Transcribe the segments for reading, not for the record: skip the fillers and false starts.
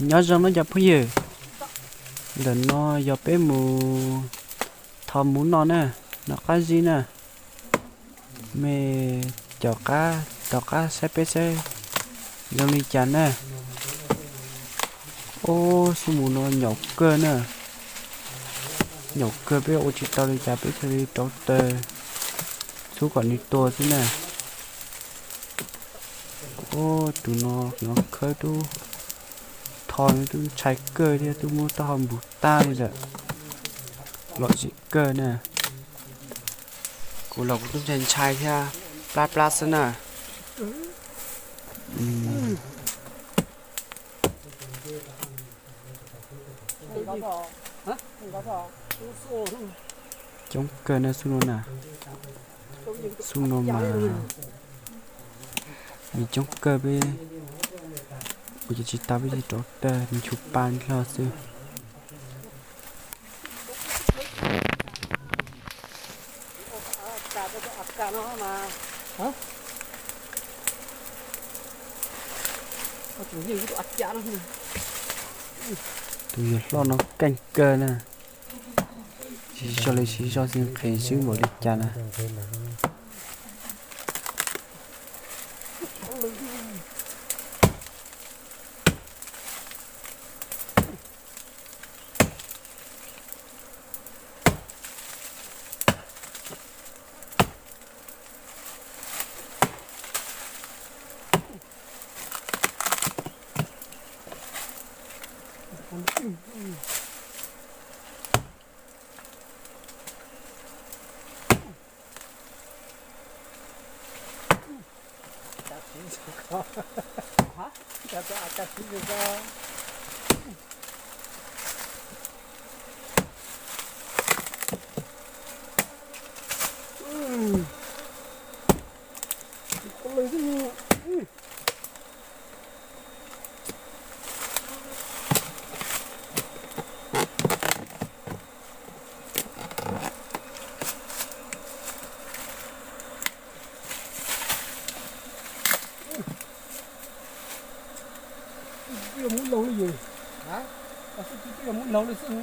nhớ rằng nó dập bây giờ để nó dập bé mù thầm muốn nó cái gì nè mẹ cho cá xếp bé xe dòng đi chán nè ô số mù nó nhọc cơ nè nhọc cơ bé ô chỉ tao đi chả bé chơi trâu tê số còn đi tua thế nè ô tụi nó khơi tu thòn tu chạy cơ đi tu mua tao hầm bút ta đi rồi loại gì cơ nè cô lộc tu chạy chạy theo pla sơn nè chống cơ nè xuống nè xuống mà mình chống cơ bên bây giờ chỉ tao bây giờ trốn mình chụp bàn lo xưa tụi lo nó canh cơ nè chỉ cho xin khỉ xíu một đi chả nè muốn nấu cái gì? Hả? Cái muốn nấu cái gì?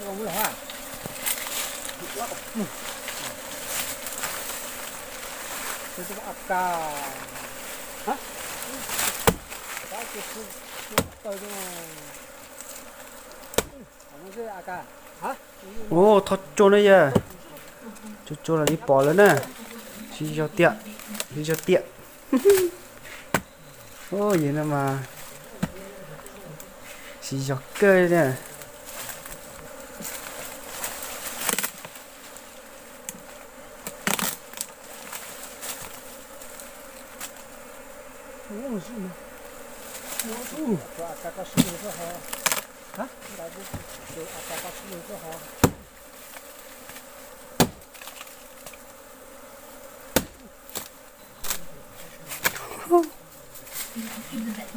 Không muốn hả? Cái áp ca. Hả? Cái tôi nó. Không có áp ca. Hả? ô thật trốn đấy giờ trốn là đi bỏ lớn nè chỉ cho tiện ô vậy nè mà chỉ cho cơ nè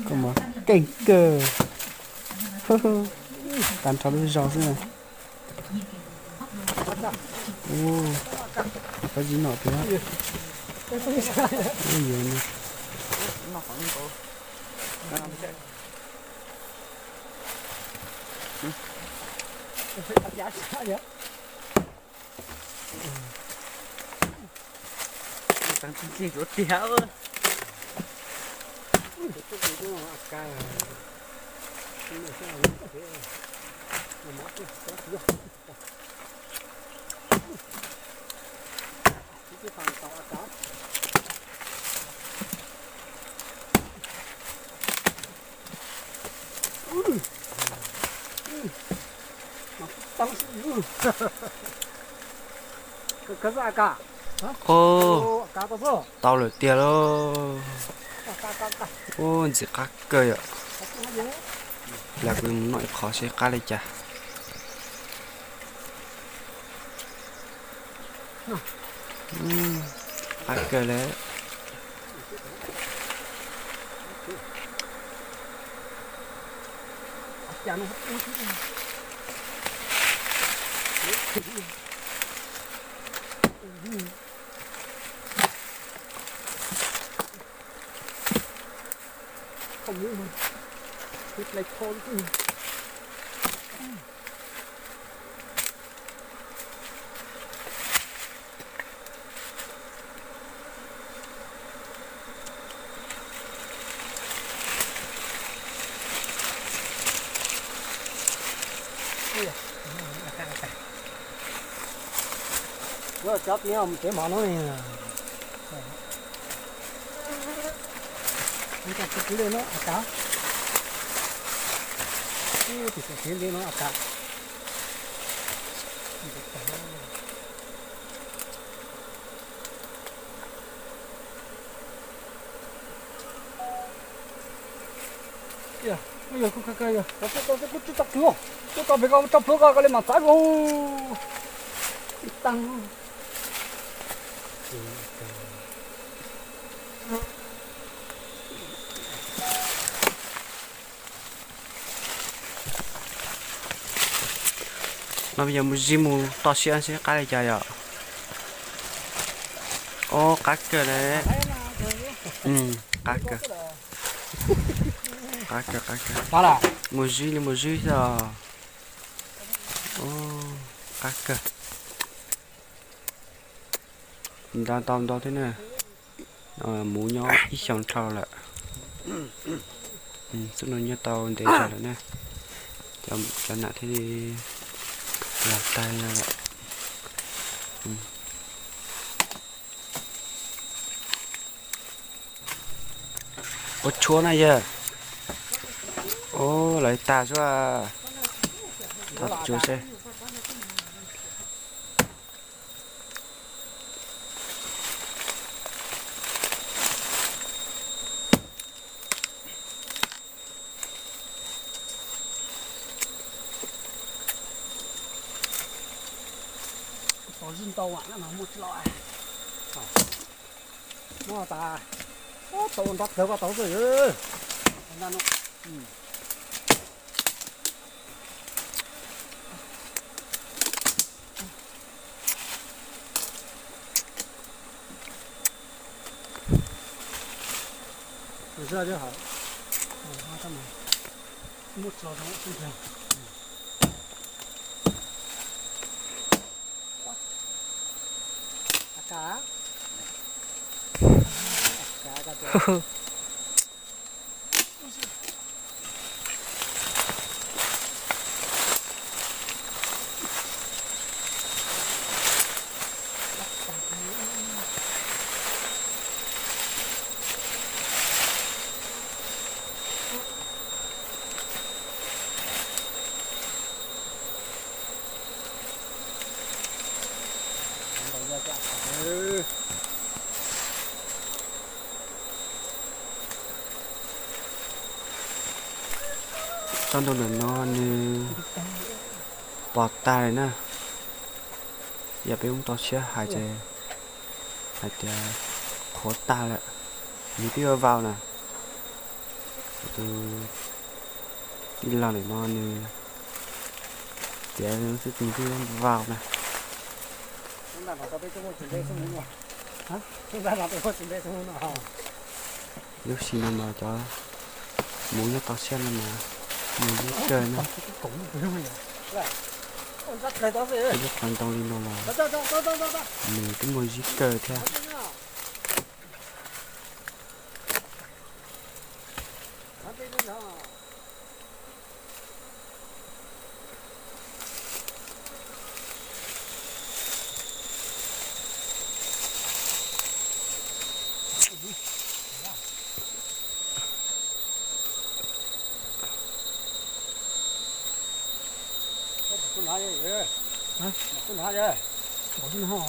come on cảnh cờ tàn tháo đôi giò thế này ô cái gì nọ thế ôi giời này tăng chi rốt đéo cái gì cả? ô Cá bao giờ? tao lửa tiền lo ô chỉ cá cơ ạ là cái nói khó sẽ cá lấy chả cá cơ đấy Không Hít lấy thôn cứ. Rồi chót nhau một cái món nó này là chúng ta cứ lên nó cá thì sẽ tiến lên nó cá bây giờ không cây rồi có chút tắc chưa tôi còn phải có trong phố có lên mà trái luôn tăng mà bây giờ một gì một to xíu sẽ cá này chạy à ô cá cờ đấy cá cờ đó là một gì rồi ô cá cờ đang tóm đó thế này mũ nhỏ ít xong trâu lại sức nó như tàu để trả lại nè cho nãy thì là tay ra lại ô chúa này giờ ô lấy tà cho à thật chúa xe có dinh tàu ạ nó một loại nó ta tàu bắt theo vào tàu rồi nó ra chứ hả hoa thăm này một lò nó không thường cá cá trong đồ nó như bọt tai nè giờ bé ông to xíu hai chè khó ta lại như bây vào nè từ đi làm để nó như chè nó sẽ tìm cái vào nè chúng ta có tới chỗ chuẩn bị xong rồi hả chúng ta làm tới chuẩn bị xong rồi lúc xin mà cho muốn nó to xíu mà mình biết chơi nữa cái lúc quan trọng đi nó là mình cái mùi giết cờ theo Con hai vậy? Hả? Con hai vậy? Bỏ con hai.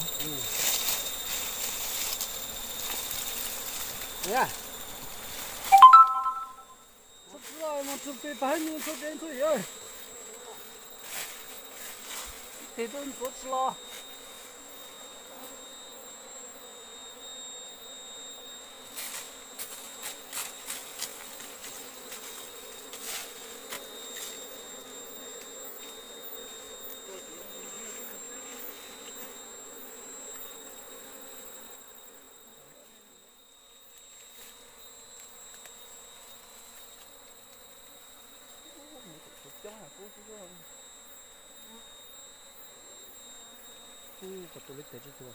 Nè. Sắp rồi một chục cái bánh nhưng sắp đến thôi ơi. Thì tôi sốt lo. có tổ lịch tới chứ chưa